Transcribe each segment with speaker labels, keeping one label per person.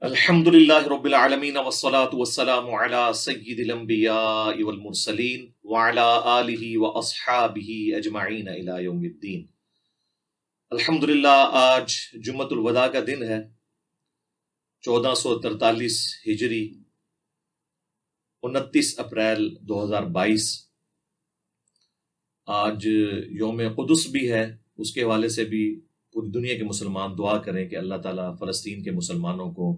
Speaker 1: الحمدللہ رب العالمین والصلاة والسلام علی سید الانبیاء والمرسلین وعلی آلہ واصحابہ اجمعین الی یوم الدین۔ الحمدللہ آج جمعۃ الوداع کا دن ہے، 1443 ہجری، 29 اپریل 2022۔ آج یوم قدس بھی ہے، اس کے حوالے سے بھی پوری دنیا کے مسلمان دعا کریں کہ اللہ تعالیٰ فلسطین کے مسلمانوں کو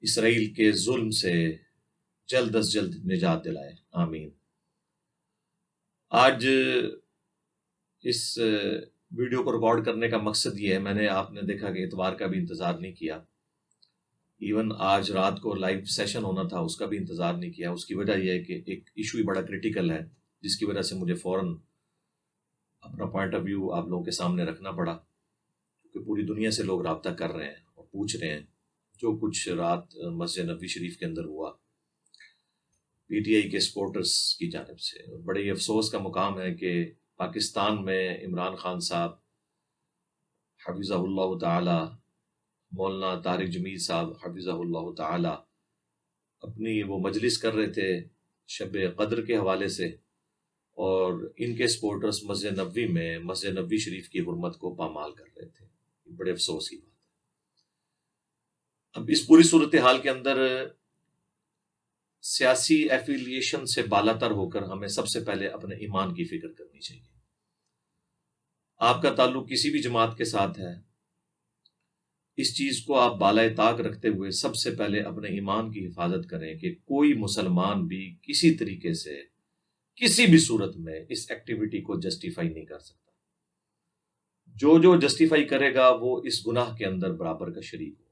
Speaker 1: اسرائیل کے ظلم سے جلد از جلد نجات دلائے، آمین۔ آج اس ویڈیو کو ریکارڈ کرنے کا مقصد یہ ہے، میں نے آپ نے دیکھا کہ اتوار کا بھی انتظار نہیں کیا، ایون آج رات کو لائیو سیشن ہونا تھا اس کا بھی انتظار نہیں کیا۔ اس کی وجہ یہ ہے کہ ایک ایشو ہی بڑا کریٹیکل ہے، جس کی وجہ سے مجھے فوراً اپنا پوائنٹ آف ویو آپ لوگوں کے سامنے رکھنا پڑا، کیونکہ پوری دنیا سے لوگ رابطہ کر رہے ہیں اور پوچھ رہے ہیں جو کچھ رات مسجد نبوی شریف کے اندر ہوا پی ٹی آئی کے سپورٹرز کی جانب سے۔ اور بڑے ہی افسوس کا مقام ہے کہ پاکستان میں عمران خان صاحب حفظہ اللہ تعالی، مولانا طارق جمیل صاحب حفظہ اللہ تعالی اپنی وہ مجلس کر رہے تھے شب قدر کے حوالے سے، اور ان کے سپورٹرز مسجد نبوی میں مسجد نبوی شریف کی حرمت کو پامال کر رہے تھے۔ بڑے افسوس کی بات ہے۔ اب اس پوری صورتحال کے اندر سیاسی ایفیلیشن سے بالاتر ہو کر ہمیں سب سے پہلے اپنے ایمان کی فکر کرنی چاہیے۔ آپ کا تعلق کسی بھی جماعت کے ساتھ ہے، اس چیز کو آپ بالائے طاق رکھتے ہوئے سب سے پہلے اپنے ایمان کی حفاظت کریں کہ کوئی مسلمان بھی کسی طریقے سے کسی بھی صورت میں اس ایکٹیویٹی کو جسٹیفائی نہیں کر سکتا۔ جو جسٹیفائی کرے گا وہ اس گناہ کے اندر برابر کا شریک ہوگا۔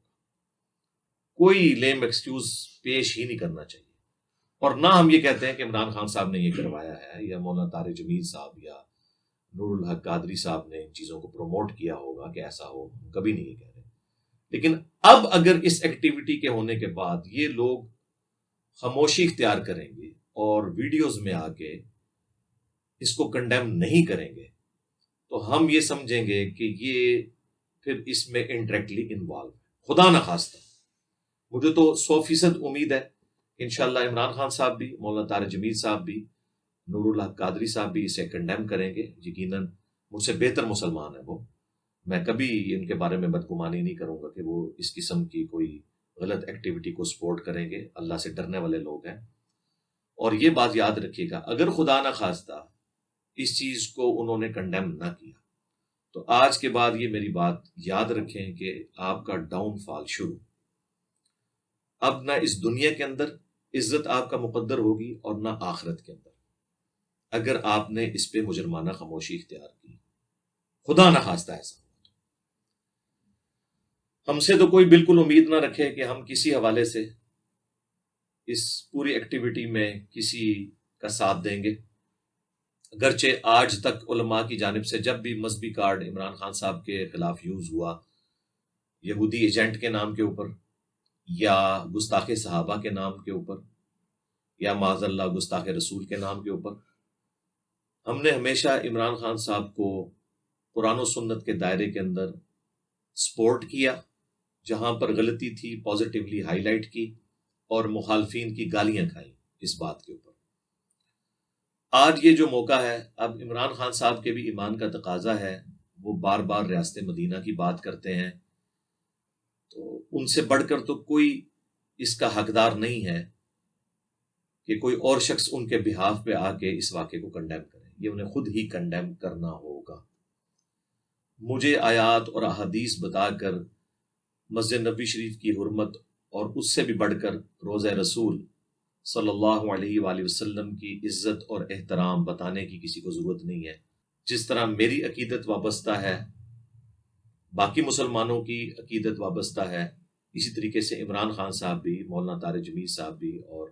Speaker 1: کوئی لیم ایکسکیوز پیش ہی نہیں کرنا چاہیے، اور نہ ہم یہ کہتے ہیں کہ عمران خان صاحب نے یہ کروایا ہے، یا مولانا طارق جمیل صاحب یا نور الحق قادری صاحب نے ان چیزوں کو پروموٹ کیا ہوگا کہ ایسا ہو، ہم کبھی نہیں یہ کہہ رہے۔ لیکن اب اگر اس ایکٹیویٹی کے ہونے کے بعد یہ لوگ خاموشی اختیار کریں گے اور ویڈیوز میں آ کے اس کو کنڈیم نہیں کریں گے تو ہم یہ سمجھیں گے کہ یہ پھر اس میں انڈائریکٹلی انوالو ہے۔ خدا نہ خواستہ، مجھے تو 100% امید ہے انشاءاللہ عمران خان صاحب بھی، مولانا طارق جمیل صاحب بھی، نور الحق قادری صاحب بھی اسے کنڈیم کریں گے۔ یقیناً مجھ سے بہتر مسلمان ہیں وہ، میں کبھی ان کے بارے میں بدگمانی نہیں کروں گا کہ وہ اس قسم کی کوئی غلط ایکٹیویٹی کو سپورٹ کریں گے۔ اللہ سے ڈرنے والے لوگ ہیں۔ اور یہ بات یاد رکھیے گا، اگر خدا نہ خواستہ اس چیز کو انہوں نے کنڈیم نہ کیا تو آج کے بعد یہ میری بات یاد رکھیں کہ آپ کا ڈاؤن فال شروع۔ اب نہ اس دنیا کے اندر عزت آپ کا مقدر ہوگی اور نہ آخرت کے اندر، اگر آپ نے اس پہ مجرمانہ خاموشی اختیار کی۔ خدا نہ خواستہ ایسا ہو۔ ہم سے تو کوئی بالکل امید نہ رکھے کہ ہم کسی حوالے سے اس پوری ایکٹیویٹی میں کسی کا ساتھ دیں گے، اگرچہ آج تک علماء کی جانب سے جب بھی مذہبی کارڈ عمران خان صاحب کے خلاف یوز ہوا، یہودی ایجنٹ کے نام کے اوپر یا گستاخ صحابہ کے نام کے اوپر یا معاذ اللہ گستاخ رسول کے نام کے اوپر، ہم نے ہمیشہ عمران خان صاحب کو قرآن و سنت کے دائرے کے اندر سپورٹ کیا، جہاں پر غلطی تھی پازیٹیولی ہائی لائٹ کی، اور مخالفین کی گالیاں کھائیں اس بات کے اوپر۔ آج یہ جو موقع ہے، اب عمران خان صاحب کے بھی ایمان کا تقاضا ہے، وہ بار بار ریاست مدینہ کی بات کرتے ہیں، تو ان سے بڑھ کر تو کوئی اس کا حقدار نہیں ہے کہ کوئی اور شخص ان کے بہاف پہ آ کے اس واقعے کو کنڈیم کرے۔ یہ انہیں خود ہی کنڈیم کرنا ہوگا۔ مجھے آیات اور احادیث بتا کر مسجد نبوی شریف کی حرمت اور اس سے بھی بڑھ کر روضہ رسول صلی اللہ علیہ وآلہ وسلم کی عزت اور احترام بتانے کی کسی کو ضرورت نہیں ہے۔ جس طرح میری عقیدت وابستہ ہے، باقی مسلمانوں کی عقیدت وابستہ ہے، اسی طریقے سے عمران خان صاحب بھی، مولانا طارق جمیل صاحب بھی اور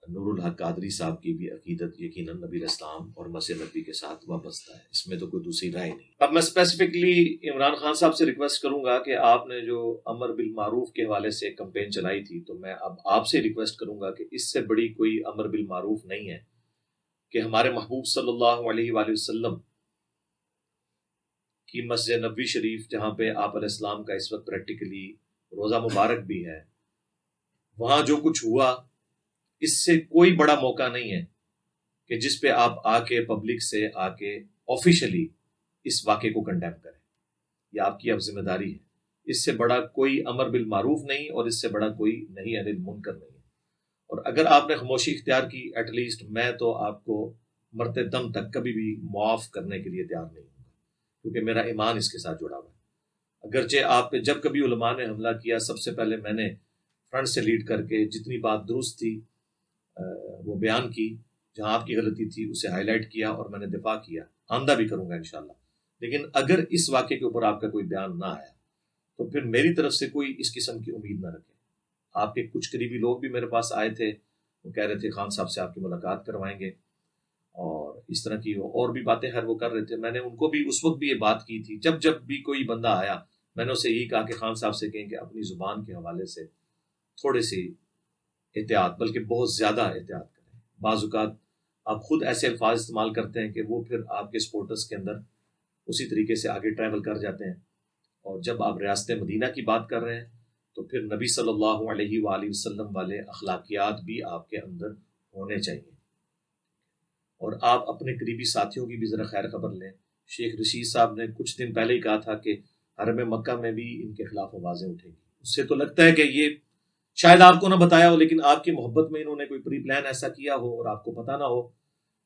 Speaker 1: نور الحق قادری صاحب کی بھی عقیدت یقیناً نبی اسلام اور مسجد نبی کے ساتھ وابستہ ہے، اس میں تو کوئی دوسری رائے نہیں۔ اب میں اسپیسیفکلی عمران خان صاحب سے ریکویسٹ کروں گا کہ آپ نے جو امر بالمعروف کے حوالے سے کمپین چلائی تھی، تو میں اب آپ سے ریکویسٹ کروں گا کہ اس سے بڑی کوئی امر بالمعروف نہیں ہے کہ ہمارے محبوب صلی اللہ علیہ وآلہ وسلم کی مسجد نبوی شریف، جہاں پہ آپ علیہ السلام کا اس وقت پریکٹیکلی روزہ مبارک بھی ہے، وہاں جو کچھ ہوا اس سے کوئی بڑا موقع نہیں ہے کہ جس پہ آپ آ کے پبلک سے آ کے آفیشلی اس واقعے کو کنڈیم کریں. یہ آپ کی اب ذمہ داری ہے. اس سے بڑا کوئی امر بالمعروف نہیں اور اس سے بڑا کوئی نہی عن المنکر نہیں ہے. اور اگر آپ نے خاموشی اختیار کی، ایٹ لیسٹ میں تو آپ کو مرتے دم تک کبھی بھی معاف کرنے کے لیے تیار نہیں ہوں گا، کیونکہ میرا ایمان اس کے ساتھ جڑا ہوا ہے. اگرچہ آپ پہ جب کبھی علماء نے حملہ کیا، سب سے پہلے میں نے فرنٹ سے لیڈ کر کے جتنی بات درست تھی وہ بیان کی، جہاں آپ کی غلطی تھی اسے ہائی لائٹ کیا اور میں نے دفاع کیا، آئندہ بھی کروں گا انشاءاللہ. لیکن اگر اس واقعے کے اوپر آپ کا کوئی بیان نہ آیا تو پھر میری طرف سے کوئی اس قسم کی امید نہ رکھیں. آپ کے کچھ قریبی لوگ بھی میرے پاس آئے تھے، وہ کہہ رہے تھے خان صاحب سے آپ کی ملاقات کروائیں گے، اور اس طرح کی اور بھی باتیں خیر وہ کر رہے تھے. میں نے ان کو بھی اس وقت بھی یہ بات کی تھی، جب بھی کوئی بندہ آیا میں نے اسے یہی کہا کہ خان صاحب سے کہیں کہ اپنی زبان کے حوالے سے تھوڑے سی احتیاط، بلکہ بہت زیادہ احتیاط کریں. بعض اوقات آپ خود ایسے الفاظ استعمال کرتے ہیں کہ وہ پھر آپ کے سپورٹرز کے اندر اسی طریقے سے آگے ٹریول کر جاتے ہیں. اور جب آپ ریاست مدینہ کی بات کر رہے ہیں تو پھر نبی صلی اللہ علیہ وآلہ وسلم والے اخلاقیات بھی آپ کے اندر ہونے چاہیے. اور آپ اپنے قریبی ساتھیوں کی بھی ذرا خیر خبر لیں. شیخ رشید صاحب نے کچھ دن پہلے ہی کہا تھا کہ حرم مکہ میں بھی ان کے خلاف آوازیں اٹھیں گی. اس سے تو لگتا ہے کہ یہ شاید آپ کو نہ بتایا ہو، لیکن آپ کی محبت میں انہوں نے کوئی پری پلان ایسا کیا ہو اور آپ کو پتہ نہ ہو.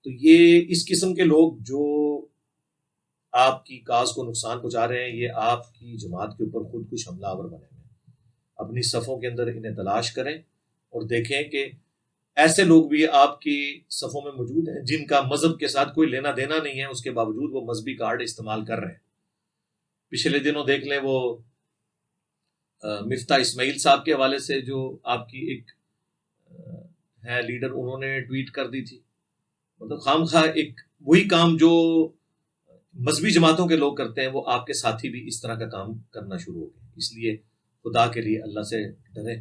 Speaker 1: تو یہ اس قسم کے لوگ جو آپ کی کاز کو نقصان پہنچا رہے ہیں، یہ آپ کی جماعت کے اوپر خود کش حملہ آور بنے ہوئے ہیں. اپنی صفوں کے اندر انہیں تلاش کریں اور دیکھیں کہ ایسے لوگ بھی آپ کی صفوں میں موجود ہیں جن کا مذہب کے ساتھ کوئی لینا دینا نہیں ہے، اس کے باوجود وہ مذہبی کارڈ استعمال کر رہے ہیں. پچھلے دنوں دیکھ لیں وہ مفتاح اسماعیل صاحب کے حوالے سے جو آپ کی ایک ہے لیڈر، انہوں نے ٹویٹ کر دی تھی. مطلب خام خواہ ایک وہی کام جو مذہبی جماعتوں کے لوگ کرتے ہیں وہ آپ کے ساتھی بھی اس طرح کا کام کرنا شروع ہو گئے. اس لیے خدا کے لیے اللہ سے ڈریں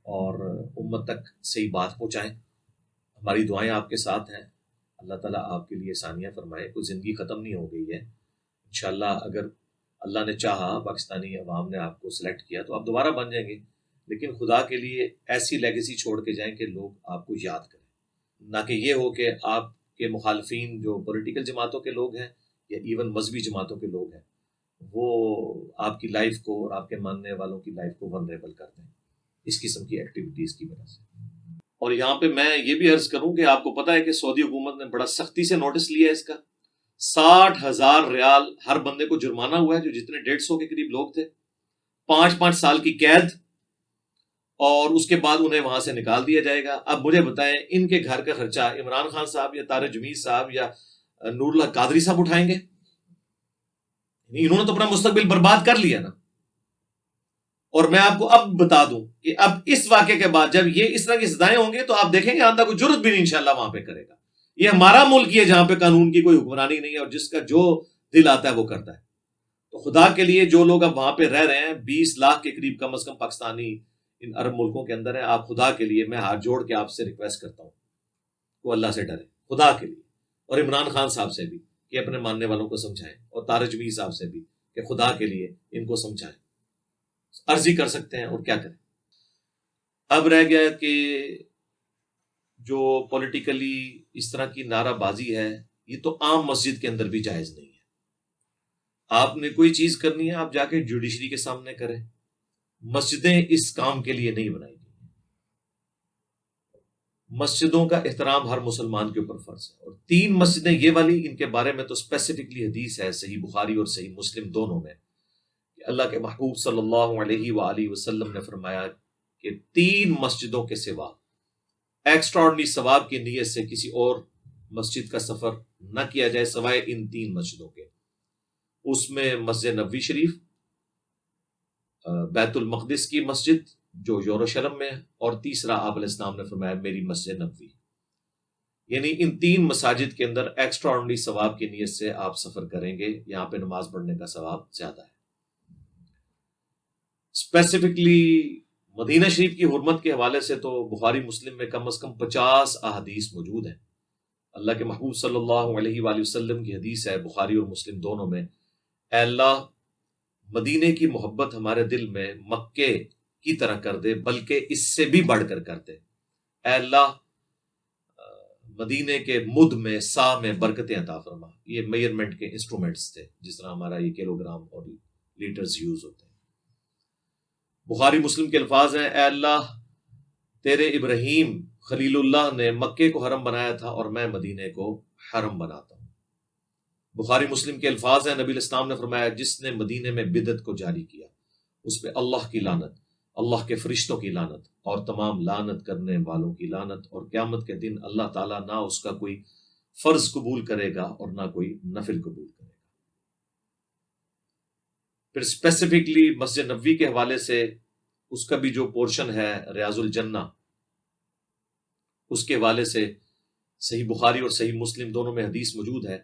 Speaker 1: اور امت تک صحیح بات پہنچائیں. ہماری دعائیں آپ کے ساتھ ہیں. اللہ تعالیٰ آپ کے لیے آسانیاں فرمائے. کوئی زندگی ختم نہیں ہو گئی ہے انشاءاللہ. اگر اللہ نے چاہا، پاکستانی عوام نے آپ کو سلیکٹ کیا تو آپ دوبارہ بن جائیں گے، لیکن خدا کے لیے ایسی لیگیسی چھوڑ کے جائیں کہ لوگ آپ کو یاد کریں، نہ کہ یہ ہو کہ آپ کے مخالفین جو پولیٹیکل جماعتوں کے لوگ ہیں یا ایون مذہبی جماعتوں کے لوگ ہیں وہ آپ کی لائف کو اور آپ کے ماننے والوں کی لائف کو ونریبل کر دیں اس قسم کی ایکٹیویٹیز کی وجہ سے. اور یہاں پہ میں یہ بھی عرض کروں کہ آپ کو پتہ ہے کہ سعودی حکومت نے بڑا سختی سے نوٹس لیا ہے اس کا. 60,000 ریال ہر بندے کو جرمانہ ہوا ہے، جو جتنے 150 کے قریب لوگ تھے. 5 سال کی قید، اور اس کے بعد انہیں وہاں سے نکال دیا جائے گا. اب مجھے بتائیں ان کے گھر کا خرچہ عمران خان صاحب یا طارق جمیل صاحب یا نور اللہ قادری صاحب اٹھائیں گے؟ انہوں نے تو اپنا مستقبل برباد کر لیا نا. اور میں آپ کو اب بتا دوں کہ اب اس واقعے کے بعد جب یہ اس طرح کی سزائیں ہوں گے تو آپ دیکھیں گے آندہ کوئی جرت بھی نہیں انشاءاللہ وہاں پہ کرے گا. یہ ہمارا ملک ہے جہاں پہ قانون کی کوئی حکمرانی نہیں ہے اور جس کا جو دل آتا ہے وہ کرتا ہے. تو خدا کے لیے جو لوگ اب وہاں پہ رہ رہے ہیں 20 لاکھ کے قریب کم از کم پاکستانی ان عرب ملکوں کے اندر ہیں، آپ خدا کے لیے میں ہاتھ جوڑ کے آپ سے ریکویسٹ کرتا ہوں وہ اللہ سے ڈرے خدا کے لیے. اور عمران خان صاحب سے بھی کہ اپنے ماننے والوں کو سمجھائیں، اور طارق جمیل صاحب سے بھی کہ خدا کے لیے ان کو سمجھائیں. عرضی کر سکتے ہیں اور کیا کریں. اب رہ گیا کہ جو پولیٹیکلی اس طرح کی نعرہ بازی ہے یہ تو عام مسجد کے اندر بھی جائز نہیں ہے. آپ نے کوئی چیز کرنی ہے آپ جا کے جوڈیشری کے سامنے کریں. مسجدیں اس کام کے لیے نہیں بنائی گئی. مسجدوں کا احترام ہر مسلمان کے اوپر فرض ہے. اور 3 مسجدیں یہ والی، ان کے بارے میں تو اسپیسیفکلی حدیث ہے صحیح بخاری اور صحیح مسلم دونوں میں کہ اللہ کے محبوب صلی اللہ علیہ وآلہ وسلم نے فرمایا کہ 3 مسجدوں کے سوا ایکسٹراڈنری ثواب کی نیت سے کسی اور مسجد کا سفر نہ کیا جائے سوائے ان 3 مسجدوں کے. اس میں مسجد نبوی شریف، بیت المقدس کی مسجد جو یروشلم میں ہے، اور تیسرا آپ علیہ السلام نے فرمایا میری مسجد نبوی. یعنی ان 3 مساجد کے اندر ایکسٹراڈنری ثواب کی نیت سے آپ سفر کریں گے، یہاں پہ نماز پڑھنے کا ثواب زیادہ ہے. اسپیسیفکلی مدینہ شریف کی حرمت کے حوالے سے تو بخاری مسلم میں کم از کم 50 احادیث موجود ہیں. اللہ کے محبوب صلی اللہ علیہ وآلہ وسلم کی حدیث ہے بخاری اور مسلم دونوں میں، اے اللہ مدینے کی محبت ہمارے دل میں مکے کی طرح کر دے، بلکہ اس سے بھی بڑھ کر دے۔ اے اللہ مدینے کے مد میں، سا میں برکتیں عطا فرما۔ یہ میئرمنٹ کے انسٹرومنٹس تھے، جس طرح ہمارا یہ کلو گرام اور لیٹرز یوز ہوتے ہیں۔ بخاری مسلم کے الفاظ ہیں، اے اللہ تیرے ابراہیم خلیل اللہ نے مکے کو حرم بنایا تھا اور میں مدینے کو حرم بناتا ہوں۔ بخاری مسلم کے الفاظ ہیں، نبی الاسلام نے فرمایا، جس نے مدینے میں بدعت کو جاری کیا اس پہ اللہ کی لعنت، اللہ کے فرشتوں کی لعنت اور تمام لعنت کرنے والوں کی لعنت، اور قیامت کے دن اللہ تعالیٰ نہ اس کا کوئی فرض قبول کرے گا اور نہ کوئی نفل قبول کرے گا۔ پھر اسپیسیفکلی مسجد نبوی کے حوالے سے اس کا بھی جو پورشن ہے ریاض الجنہ، اس کے حوالے سے صحیح بخاری اور صحیح مسلم دونوں میں حدیث موجود ہے۔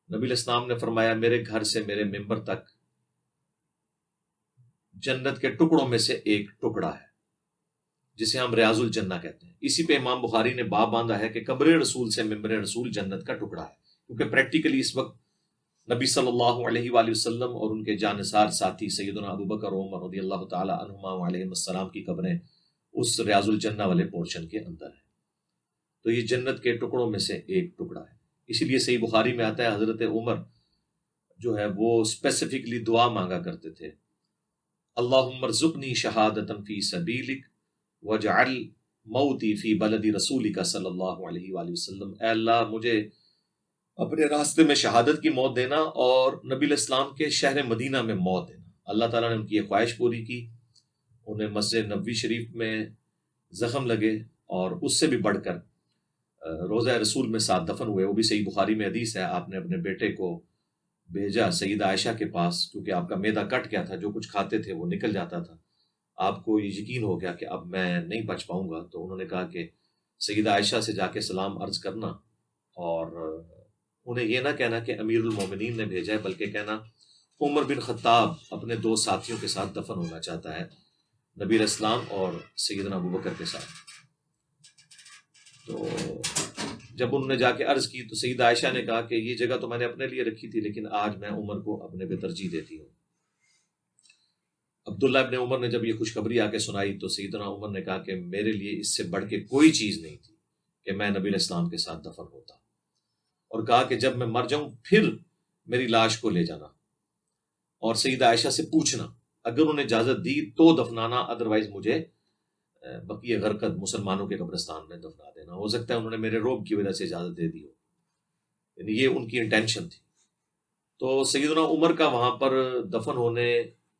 Speaker 1: نبی الاسلام نے فرمایا، میرے گھر سے میرے ممبر تک جنت کے ٹکڑوں میں سے ایک ٹکڑا ہے، جسے ہم ریاض الجنہ کہتے ہیں۔ اسی پہ امام بخاری نے باب باندھا ہے کہ قبر رسول سے ممبر رسول جنت کا ٹکڑا ہے، کیونکہ پریکٹیکلی اس وقت نبی صلی اللہ علیہ وآلہ وسلم اور ان کے جانثار ساتھی سیدنا ابو بکر و عمر رضی اللہ تعالی عنہما علیہم السلام کی قبریں اس ریاض الجنہ والے پورشن کے اندر ہیں۔ تو یہ جنت کے ٹکڑوں میں سے ایک ٹکڑا ہے۔ اسی لیے صحیح بخاری میں آتا ہے، حضرت عمر جو ہے وہ اسپیسیفکلی دعا مانگا کرتے تھے، اللہم ارزقنی شہادتا فی سبیلک واجعل موتی فی بلد رسولک صلی اللہ علیہ وآلہ وسلم، اے اللہ مجھے اپنے راستے میں شہادت کی موت دینا اور نبی الاسلام کے شہر مدینہ میں موت دینا۔ اللہ تعالیٰ نے ان کی یہ خواہش پوری کی، انہیں مسجد نبوی شریف میں زخم لگے اور اس سے بھی بڑھ کر روضہ رسول میں ساتھ دفن ہوئے۔ وہ بھی صحیح بخاری میں حدیث ہے، آپ نے اپنے بیٹے کو بھیجا سیدہ عائشہ کے پاس، کیونکہ آپ کا معدہ کٹ گیا تھا، جو کچھ کھاتے تھے وہ نکل جاتا تھا۔ آپ کو یہ یقین ہو گیا کہ اب میں نہیں بچ پاؤں گا، تو انہوں نے کہا کہ سیدہ عائشہ سے جا کے سلام عرض کرنا، اور انہیں یہ نہ کہنا کہ امیر المومنین نے بھیجا ہے، بلکہ کہنا عمر بن خطاب اپنے دو ساتھیوں کے ساتھ دفن ہونا چاہتا ہے، نبی علیہ السلام اور سیدنا ابو بکر کے ساتھ۔ تو جب انہوں نے جا کے عرض کی تو سیدہ عائشہ نے کہا کہ یہ جگہ تو میں نے اپنے لیے رکھی تھی، لیکن آج میں عمر کو اپنے پہ ترجیح دیتی ہوں۔ عبداللہ ابن عمر نے جب یہ خوشخبری آ کے سنائی تو سیدنا عمر نے کہا کہ میرے لیے اس سے بڑھ کے کوئی چیز نہیں تھی کہ میں نبی علیہ السلام کے ساتھ دفن ہوتا، اور کہا کہ جب میں مر جاؤں پھر میری لاش کو لے جانا اور سیدہ عائشہ سے پوچھنا، اگر انہیں اجازت دی تو دفنانا، ادروائز مجھے بقیہ غرقد مسلمانوں کے قبرستان میں دفنا دینا۔ ہو سکتا ہے انہوں نے میرے روب کی وجہ سے اجازت دے دی ہو، یعنی یہ ان کی انٹینشن تھی۔ تو سیدنا عمر کا وہاں پر دفن ہونے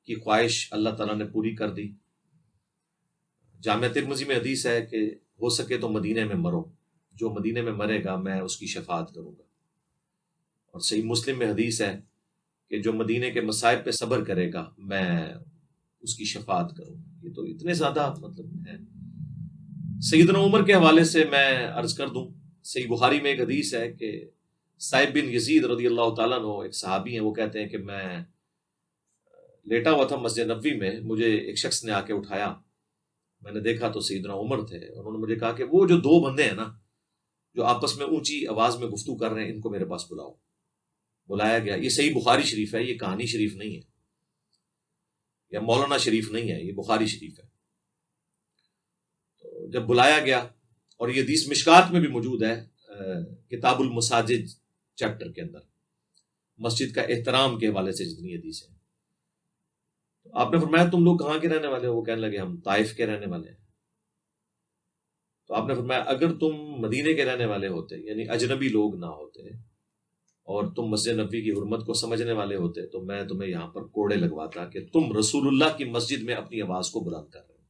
Speaker 1: کی خواہش اللہ تعالیٰ نے پوری کر دی۔ جامعہ ترمذی میں حدیث ہے کہ ہو سکے تو مدینے میں مرو، جو مدینے میں مرے گا میں اس کی شفاعت کروں گا، اور صحیح مسلم میں حدیث ہے کہ جو مدینے کے مصائب پہ صبر کرے گا میں اس کی شفاعت کروں گا۔ یہ تو اتنے زیادہ مطلب ہے۔ سیدنا عمر کے حوالے سے میں عرض کر دوں، صحیح بخاری میں ایک حدیث ہے کہ سائب بن یزید رضی اللہ تعالیٰ عنہ ایک صحابی ہیں، وہ کہتے ہیں کہ میں لیٹا ہوا تھا مسجد نبوی میں، مجھے ایک شخص نے آ کے اٹھایا، میں نے دیکھا تو سیدنا عمر تھے، انہوں نے مجھے کہا کہ وہ جو دو بندے ہیں نا جو آپس میں اونچی آواز میں گفتگو کر رہے ہیں، ان کو میرے پاس بلاؤ۔ بلایا گیا۔ یہ صحیح بخاری شریف ہے، یہ کہانی شریف نہیں ہے یا مولانا شریف نہیں ہے، یہ بخاری شریف ہے۔ تو جب بلایا گیا، اور یہ حدیث مشکات میں بھی موجود ہے، کتاب المساجد چیپٹر کے اندر، مسجد کا احترام کے حوالے سے جتنی حدیث ہے، تو آپ نے فرمایا تم لوگ کہاں کے رہنے والے ہو؟ وہ کہنے لگے ہم طائف کے رہنے والے ہیں۔ تو آپ نے فرمایا اگر تم مدینے کے رہنے والے ہوتے، یعنی اجنبی لوگ نہ ہوتے، اور تم مسجد نبوی کی حرمت کو سمجھنے والے ہوتے، تو میں تمہیں یہاں پر کوڑے لگواتا کہ تم رسول اللہ کی مسجد میں اپنی آواز کو بلند کر رہے ہو،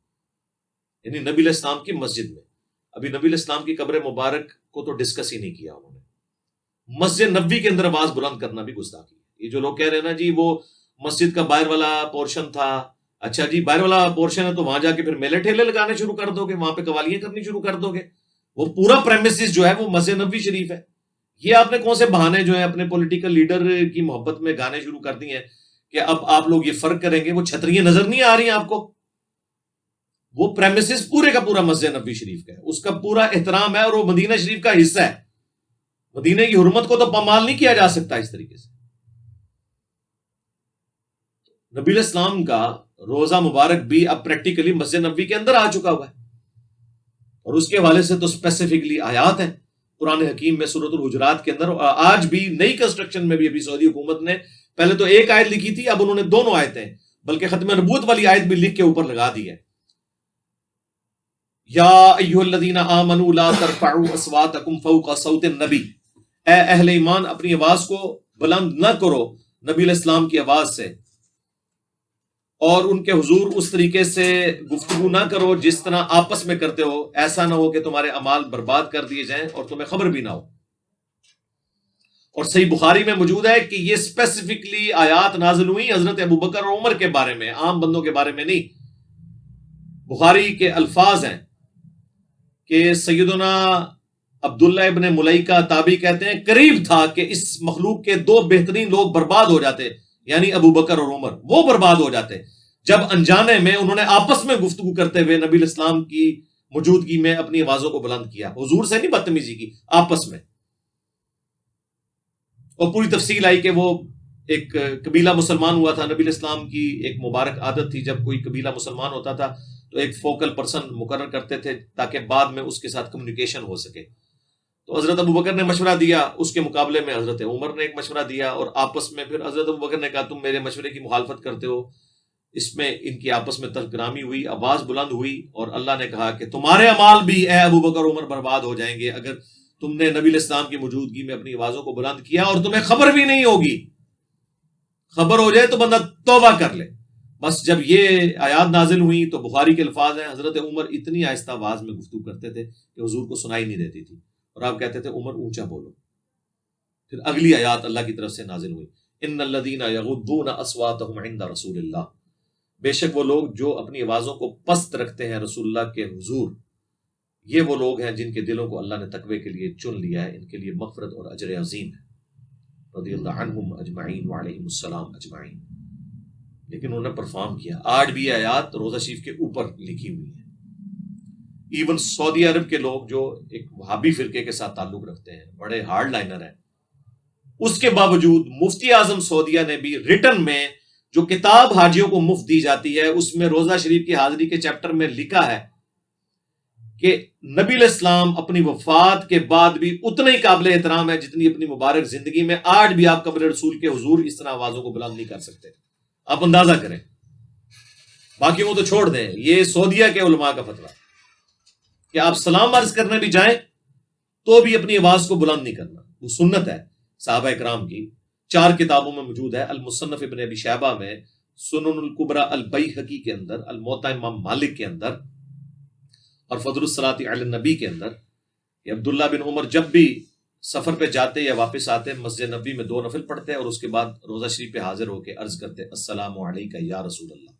Speaker 1: یعنی نبی علیہ السلام کی مسجد میں۔ ابھی نبی علیہ السلام کی قبر مبارک کو تو ڈسکس ہی نہیں کیا انہوں نے، مسجد نبوی کے اندر آواز بلند کرنا بھی گستاخی ہے۔ یہ جو لوگ کہہ رہے ہیں نا جی وہ مسجد کا باہر والا پورشن تھا، اچھا جی باہر والا پورشن ہے تو وہاں جا کے پھر میلے ٹھیلے لگانے شروع کر دو گے، وہاں پہ قوالیاں کرنی شروع کر دو گے، وہ پورا پریمیسز جو ہے وہ مسجد نبوی شریف ہے۔ یہ آپ نے کون سے بہانے جو ہیں اپنے پولیٹیکل لیڈر کی محبت میں گانے شروع کر دی ہیں کہ اب آپ لوگ یہ فرق کریں گے، وہ چھتریاں نظر نہیں آ رہی ہیں آپ کو؟ وہ پریمیسز پورے کا پورا مسجد نبوی شریف کا ہے، اس کا پورا احترام ہے، اور وہ مدینہ شریف کا حصہ ہے۔ مدینہ کی حرمت کو تو پامال نہیں کیا جا سکتا اس طریقے سے۔ نبی علیہ السلام کا روزہ مبارک بھی اب پریکٹیکلی مسجد نبوی کے اندر آ چکا ہوا ہے، اور اس کے حوالے سے تو اسپیسیفکلی آیات ہیں قرآن حکیم میں سورۃ الحجرات کے اندر. آج بھی نئی کنسٹرکشن میں بھی ابھی سعودی حکومت نے پہلے تو ایک آیت لکھی تھی، اب انہوں نے دونوں آیتیں بلکہ ختم نبوت والی آیت بھی لکھ کے اوپر لگا دی ہے. یا ایھا الذین آمنوا لا ترفعوا اصواتکم فوق صوت النبی، اے اہل ایمان اپنی آواز کو بلند نہ کرو نبی علیہ السلام کی آواز سے، اور ان کے حضور اس طریقے سے گفتگو نہ کرو جس طرح آپس میں کرتے ہو، ایسا نہ ہو کہ تمہارے اعمال برباد کر دیے جائیں اور تمہیں خبر بھی نہ ہو. اور صحیح بخاری میں موجود ہے کہ یہ اسپیسیفکلی آیات نازل ہوئی حضرت ابوبکر اور عمر کے بارے میں، عام بندوں کے بارے میں نہیں. بخاری کے الفاظ ہیں کہ سیدنا عبداللہ ابن ملیکہ تابعی کہتے ہیں قریب تھا کہ اس مخلوق کے دو بہترین لوگ برباد ہو جاتے، یعنی ابو بکر اور عمر، وہ برباد ہو جاتے جب انجانے میں انہوں نے آپس میں گفتگو کرتے ہوئے نبی علیہ السلام کی موجودگی میں اپنی آوازوں کو بلند کیا. حضور سے نہیں بدتمیزی کی، آپس میں. اور پوری تفصیل آئی کہ وہ ایک قبیلہ مسلمان ہوا تھا. نبی علیہ السلام کی ایک مبارک عادت تھی، جب کوئی قبیلہ مسلمان ہوتا تھا تو ایک فوکل پرسن مقرر کرتے تھے تاکہ بعد میں اس کے ساتھ کمیونیکیشن ہو سکے. تو حضرت ابوبکر نے مشورہ دیا، اس کے مقابلے میں حضرت عمر نے ایک مشورہ دیا، اور آپس میں پھر حضرت ابوبکر نے کہا تم میرے مشورے کی مخالفت کرتے ہو. اس میں ان کی آپس میں تلکرامی ہوئی، آواز بلند ہوئی، اور اللہ نے کہا کہ تمہارے اعمال بھی اے ابوبکر عمر برباد ہو جائیں گے اگر تم نے نبی علیہ السلام کی موجودگی میں اپنی آوازوں کو بلند کیا، اور تمہیں خبر بھی نہیں ہوگی. خبر ہو جائے تو بندہ توبہ کر لے. بس جب یہ آیات نازل ہوئی تو بخاری کے الفاظ ہیں حضرت عمر اتنی آہستہ آواز میں گفتگو کرتے تھے کہ حضور کو سنائی نہیں دیتی تھی، اور آپ کہتے تھے عمر اونچا بولو. پھر اگلی آیات اللہ کی طرف سے نازل ہوئی، ان الذین یغضون اصواتهم عند رسول اللہ، بے شک وہ لوگ جو اپنی آوازوں کو پست رکھتے ہیں رسول اللہ کے حضور، یہ وہ لوگ ہیں جن کے دلوں کو اللہ نے تقوی کے لیے چن لیا ہے، ان کے لیے مغفرت اور اجر عظیم ہے. رضی اللہ عنہم اجمعین وعلیہم السلام اجمعین. لیکن انہوں نے پرفارم کیا. آج بھی یہ آیات روزہ شریف کے اوپر لکھی ہوئی ہیں. ایون سعودی عرب کے لوگ جو ایک وہابی فرقے کے ساتھ تعلق رکھتے ہیں، بڑے ہارڈ لائنر ہیں، اس کے باوجود مفتی اعظم سعودیہ نے بھی ریٹن میں جو کتاب حاجیوں کو مفت دی جاتی ہے اس میں روزہ شریف کی حاضری کے چیپٹر میں لکھا ہے کہ نبی علیہ السلام اپنی وفات کے بعد بھی اتنا ہی قابل احترام ہے جتنی اپنی مبارک زندگی میں. آج بھی آپ قبر رسول کے حضور اس طرح آوازوں کو بلند نہیں کر سکتے. آپ اندازہ کریں. باقی وہ تو چھوڑ دیں، یہ سعودیہ کے علماء کا فتویٰ کہ آپ سلام عرض کرنے بھی جائیں تو بھی اپنی آواز کو بلند نہیں کرنا. وہ سنت ہے صحابہ اکرام کی. 4 کتابوں میں موجود ہے، المصنف ابن ابی شیبہ میں، سنن الکبری البیہقی کے اندر، الموطا امام مالک کے اندر، اور فضل الصلاۃ علی النبی کے اندر، کہ عبداللہ بن عمر جب بھی سفر پہ جاتے یا واپس آتے مسجد نبی میں 2 نفل پڑھتے اور اس کے بعد روزہ شریف پہ حاضر ہو کے عرض کرتے السلام علیکہ یا رسول اللہ،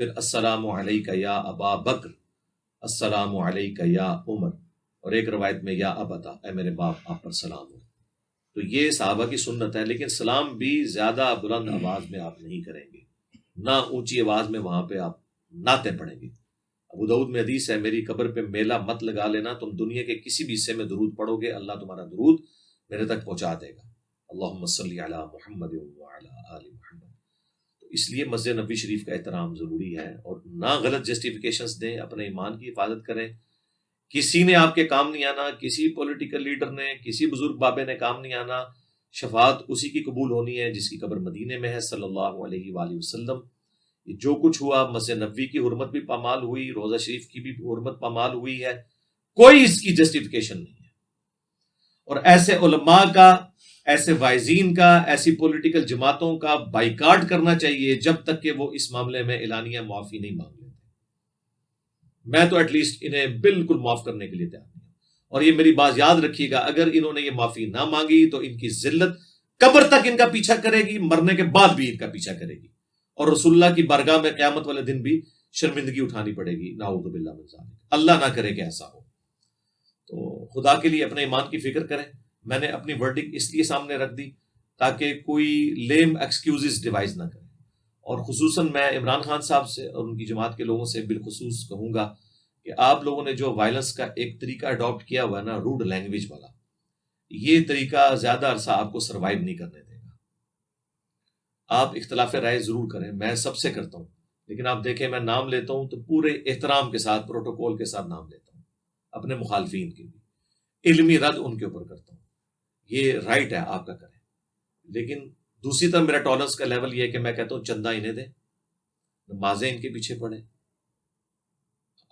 Speaker 1: پھر السلام علیکہ یا ابا بکر، السلام علیکہ یا عمر، اور ایک روایت میں یا ابتا، اے میرے باپ آپ پر سلام ہو. تو یہ صحابہ کی سنت ہے. لیکن سلام بھی زیادہ بلند آواز میں آپ نہیں کریں گے، نہ اونچی آواز میں وہاں پہ آپ نعتیں پڑھیں گے. ابو داؤد میں حدیث ہے، میری قبر پہ میلہ مت لگا لینا، تم دنیا کے کسی بھی حصے میں درود پڑھو گے اللہ تمہارا درود میرے تک پہنچا دے گا. اللہم صلی علی محمد وعلی آل محمد. تو اس لیے مسجد نبوی شریف کا احترام ضروری ہے، اور نہ غلط جسٹیفیکیشنز دیں، اپنے ایمان کی حفاظت کریں. کسی نے آپ کے کام نہیں آنا، کسی پولیٹیکل لیڈر نے، کسی بزرگ بابے نے کام نہیں آنا. شفاعت اسی کی قبول ہونی ہے جس کی قبر مدینے میں ہے صلی اللہ علیہ وآلہ وسلم. جو کچھ ہوا مسجد نبوی کی حرمت بھی پامال ہوئی، روزہ شریف کی بھی حرمت پامال ہوئی ہے، کوئی اس کی جسٹیفیکیشن نہیں ہے. اور ایسے علماء کا، ایسے وائزین کا، ایسی پولیٹیکل جماعتوں کا بائیکاٹ کرنا چاہیے جب تک کہ وہ اس معاملے میں اعلانیہ معافی نہیں مانگ لیتے. میں تو ایٹ لیسٹ انہیں بالکل معاف کرنے کے لیے تیار ہوں. اور یہ میری بات یاد رکھیے گا، اگر انہوں نے یہ معافی نہ مانگی تو ان کی ذلت قبر تک ان کا پیچھا کرے گی، مرنے کے بعد بھی ان کا پیچھا کرے گی، اور رسول اللہ کی بارگاہ میں قیامت والے دن بھی شرمندگی اٹھانی پڑے گی. نعوذ باللہ من ذالک. اللہ نہ کرے کہ ایسا ہو. تو خدا کے لیے اپنے ایمان کی فکر کریں. میں نے اپنی ورڈنگ اس لیے سامنے رکھ دی تاکہ کوئی لیم ایکسکیوزز ڈیوائز نہ کرے. اور خصوصاً میں عمران خان صاحب سے اور ان کی جماعت کے لوگوں سے بالخصوص کہوں گا کہ آپ لوگوں نے جو وائلنس کا ایک طریقہ اڈاپٹ کیا ہوا ہے نا، روڈ لینگویج والا، یہ طریقہ زیادہ عرصہ آپ کو سروائیو نہیں کرنے دے گا. آپ اختلاف رائے ضرور کریں، میں سب سے کرتا ہوں، لیکن آپ دیکھیں میں نام لیتا ہوں تو پورے احترام کے ساتھ پروٹوکول کے ساتھ نام لیتا ہوں، اپنے مخالفین کے بھی علمی رد ان کے اوپر کرتا ہوں، یہ رائٹ ہے آپ کا کریں، لیکن دوسری طرف میرا ٹالرنس کا لیول یہ ہے کہ میں کہتا ہوں چندہ انہیں دیں، نمازیں ان کے پیچھے پڑھیں۔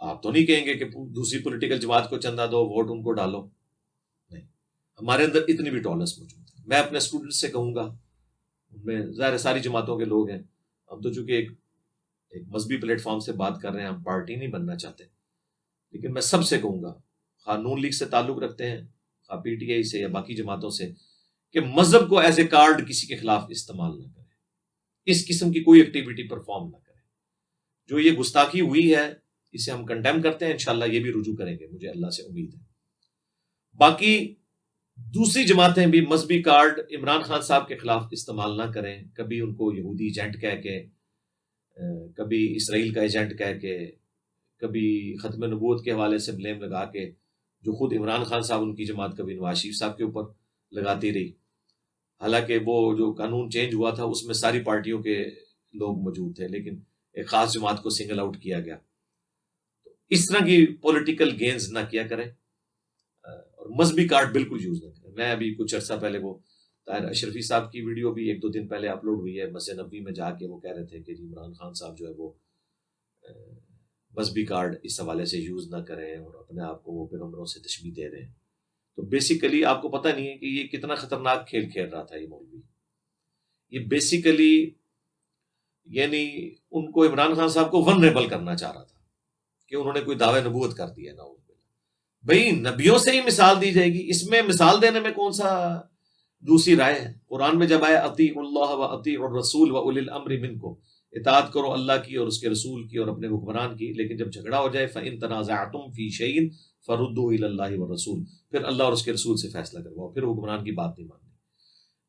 Speaker 1: آپ تو نہیں کہیں گے کہ دوسری پولیٹیکل جماعت کو چندہ دو، ووٹ ان کو ڈالو، نہیں، ہمارے اندر اتنی بھی ٹالرنس موجود ہے۔ میں اپنے اسٹوڈنٹ سے کہوں گا، ان میں ظاہر ساری جماعتوں کے لوگ ہیں، ہم تو چونکہ ایک مذہبی پلیٹ فارم سے بات کر رہے ہیں، ہم پارٹی نہیں بننا چاہتے، لیکن میں سب سے کہوں گا، خواہ نون لیگ سے تعلق رکھتے ہیں، خواہ پی ٹی آئی سے یا باقی جماعتوں سے، کہ مذہب کو ایز اے کارڈ کسی کے خلاف استعمال نہ کریں، اس قسم کی کوئی ایکٹیویٹی پرفارم نہ کریں۔ جو یہ گستاخی ہوئی ہے اسے ہم کنڈیم کرتے ہیں، انشاءاللہ یہ بھی رجوع کریں گے، مجھے اللہ سے امید ہے۔ باقی دوسری جماعتیں بھی مذہبی کارڈ عمران خان صاحب کے خلاف استعمال نہ کریں، کبھی ان کو یہودی ایجنٹ کہہ کے، کبھی اسرائیل کا ایجنٹ کہہ کے، کبھی ختم نبوت کے حوالے سے بلیم لگا کے، جو خود عمران خان صاحب ان کی جماعت کبھی نواز شریف صاحب کے اوپر لگاتی رہی، حالانکہ وہ جو قانون چینج ہوا تھا اس میں ساری پارٹیوں کے لوگ موجود تھے، لیکن ایک خاص جماعت کو سنگل آؤٹ کیا گیا۔ اس طرح کی پولیٹیکل گینز نہ کیا کریں، اور مذہبی کارڈ بالکل یوز نہ کریں۔ میں ابھی کچھ عرصہ پہلے وہ طاہر اشرفی صاحب کی ویڈیو بھی 1-2 دن پہلے اپلوڈ ہوئی ہے، مسجد نبوی میں جا کے وہ کہہ رہے تھے کہ عمران خان صاحب جو ہے وہ مذہبی کارڈ اس حوالے سے یوز نہ کریں، اور اپنے آپ کو وہ پیغمبروں سے تشبیہ دے رہے ہیں۔ تو بیسیکلی آپ کو پتہ نہیں ہے کہ یہ کتنا خطرناک کھیل کھیل رہا تھا یہ مولوی۔ یہ بیسیکلی یعنی ان کو عمران خان صاحب کو ونریبل کرنا چاہ رہا تھا کہ انہوں نے کوئی دعوے نبوت کر دیا۔ نعوذ باللہ، بھئی نبیوں سے ہی مثال دی جائے گی، اس میں مثال دینے میں کون سا دوسری رائے ہے؟ قرآن میں جب آئے اطیعوا اللہ و اطیعوا الرسول و اولی الامر منکم، اطاعت کرو اللہ کی اور اس کے رسول کی اور اپنے حکمران کی، لیکن جب جھگڑا ہو جائے فإن تنازعتم فی شیء فردوه الی اللہ والرسول، پھر اللہ اور اس کے رسول سے فیصلہ کرواؤ، پھر حکمران کی بات نہیں ماننی۔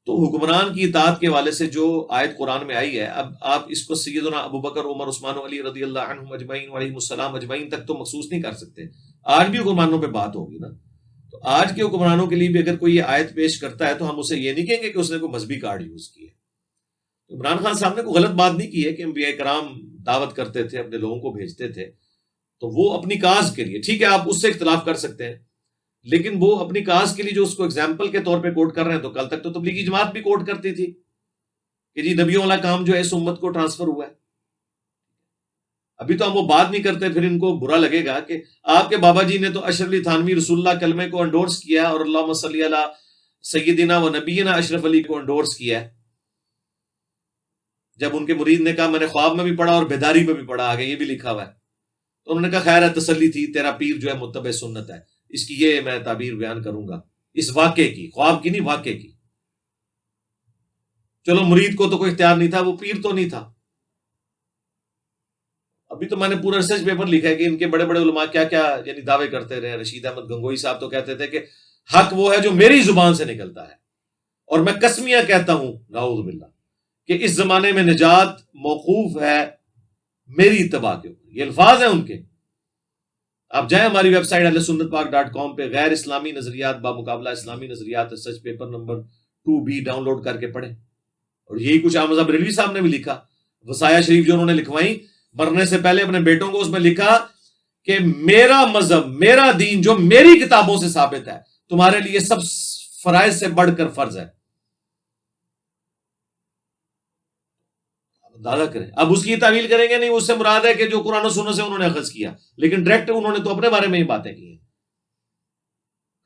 Speaker 1: تو حکمران کی اطاعت کے حوالے سے جو آیت قرآن میں آئی ہے، اب آپ اس کو سیدنا ابوبکر، عمر، عثمان و علی رضی اللہ عنہم اجمعین وعلیہم السلام اجمعین تک تو مخصوص نہیں کر سکتے، آج بھی حکمرانوں پہ بات ہوگی نا۔ تو آج کے حکمرانوں کے لیے بھی اگر کوئی یہ آیت پیش کرتا ہے تو ہم اسے یہ نہیں کہیں گے کہ اس نے کوئی مذہبی کارڈ یوز کیا ہے۔ عمران خان صاحب نے کوئی غلط بات نہیں کی ہے کہ انبیاء کرام دعوت کرتے تھے، اپنے لوگوں کو بھیجتے تھے، تو وہ اپنی کاز کے لیے ٹھیک ہے، آپ اس سے اختلاف کر سکتے ہیں، لیکن وہ اپنی کاز کے لیے جو اس کو ایگزامپل کے طور پہ کوٹ کر رہے ہیں، تو کل تک تو تبلیغی جماعت بھی کوٹ کرتی تھی کہ جی نبیوں والا کام جو ہے اس امت کو ٹرانسفر ہوا ہے۔ ابھی تو ہم وہ بات نہیں کرتے، پھر ان کو برا لگے گا کہ آپ کے بابا جی نے تو اشرف علی تھانوی رسول اللہ کلمے کو انڈورس کیا اور اللہم صلی علی سیدنا و نبینا اشرف علی کو انڈورس کیا ہے۔ جب ان کے مرید نے کہا میں نے خواب میں بھی پڑھا اور بیداری میں بھی پڑھا، آگے یہ بھی لکھا ہوا ہے، تو انہوں نے کہا خیر ہے، تسلی تھی، تیرا پیر جو ہے متبع سنت ہے، اس کی یہ میں تعبیر بیان کروں گا، اس واقعے کی، خواب کی نہیں، واقعے کی۔ چلو مرید کو تو کوئی اختیار نہیں تھا، وہ پیر تو نہیں تھا۔ ابھی تو میں نے پورا ریسرچ پیپر لکھا ہے کہ ان کے بڑے بڑے علماء کیا کیا یعنی دعوے کرتے رہے۔ رشید احمد گنگوئی صاحب تو کہتے تھے کہ حق وہ ہے جو میری زبان سے نکلتا ہے، اور میں قسمیاں کہتا ہوں نعوذ باللہ کہ اس زمانے میں نجات موقوف ہے میری اتباع کے اوپر۔ یہ الفاظ ہیں ان کے، آپ جائیں ہماری ویب سائٹ ahlsunnatpak.com پہ غیر اسلامی نظریات بامقابلہ اسلامی نظریات research paper number 2B download کر کے پڑھیں، اور یہی کچھ احمد صاحب بریلوی صاحب نے بھی لکھا، وصایا شریف جو انہوں نے لکھوائیں مرنے سے پہلے اپنے بیٹوں کو، اس میں لکھا کہ میرا مذہب، میرا دین جو میری کتابوں سے ثابت ہے، تمہارے لیے سب فرائض سے بڑھ کر فرض ہے۔ اندازہ کریں، اب اس کی تعویل کریں گے نہیں، اس سے مراد ہے کہ جو قرآن و سنت سے انہوں نے اخذ کیا، لیکن ڈائریکٹ انہوں نے تو اپنے بارے میں ہی باتیں کی ہیں۔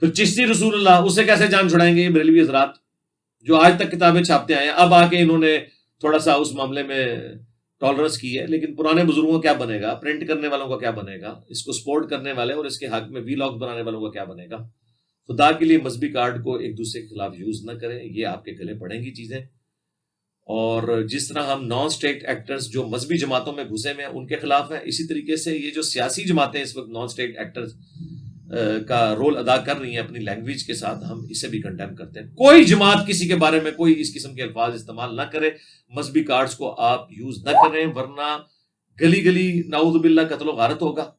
Speaker 1: پھر چشتی رسول اللہ، اس سے کیسے جان چھڑائیں گے یہ بریلوی حضرات جو آج تک کتابیں چھاپتے آئے ہیں؟ اب آ کے انہوں نے تھوڑا سا اس معاملے میں ٹالرنس کی ہے، لیکن پرانے بزرگوں کا کیا بنے گا، پرنٹ کرنے والوں کا کیا بنے گا، اس کو سپورٹ کرنے والے اور اس کے حق میں ویلاگ بنانے والوں کا کیا بنے گا؟ خدا کے لیے مذہبی کارڈ کو ایک دوسرے کے خلاف یوز نہ کریں، یہ آپ کے گلے پڑیں گی چیزیں۔ اور جس طرح ہم نان اسٹیٹ ایکٹرز جو مذہبی جماعتوں میں گھسے ہوئے ہیں ان کے خلاف ہیں، اسی طریقے سے یہ جو سیاسی جماعتیں اس وقت نان اسٹیٹ ایکٹرز کا رول ادا کر رہی ہیں اپنی لینگویج کے ساتھ، ہم اسے بھی کنڈیم کرتے ہیں۔ کوئی جماعت کسی کے بارے میں کوئی اس قسم کے الفاظ استعمال نہ کرے، مذہبی کارڈز کو آپ یوز نہ کریں، ورنہ گلی گلی نعوذ باللہ قتل و غارت ہوگا۔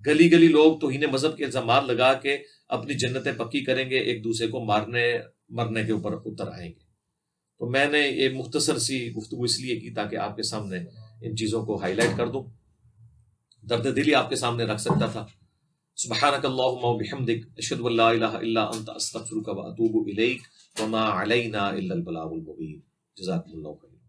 Speaker 1: گلی گلی لوگ توہین مذہب کے الزامات لگا کے اپنی جنتیں پکی کریں گے، ایک دوسرے کو مرنے کے اوپر اتر آئیں گے۔ تو میں نے یہ مختصر سی گفتگو اس لیے کی تاکہ آپ کے سامنے ان چیزوں کو ہائی لائٹ کر دوں، درد دلی آپ کے سامنے رکھ سکتا تھا۔ سبحانک اللہم و بحمدک، اشہد ان لا الہ الا انت، استغفرک و اتوب الیک، وما علینا الا البلاغ المبین۔ جزاکم اللہ خیر۔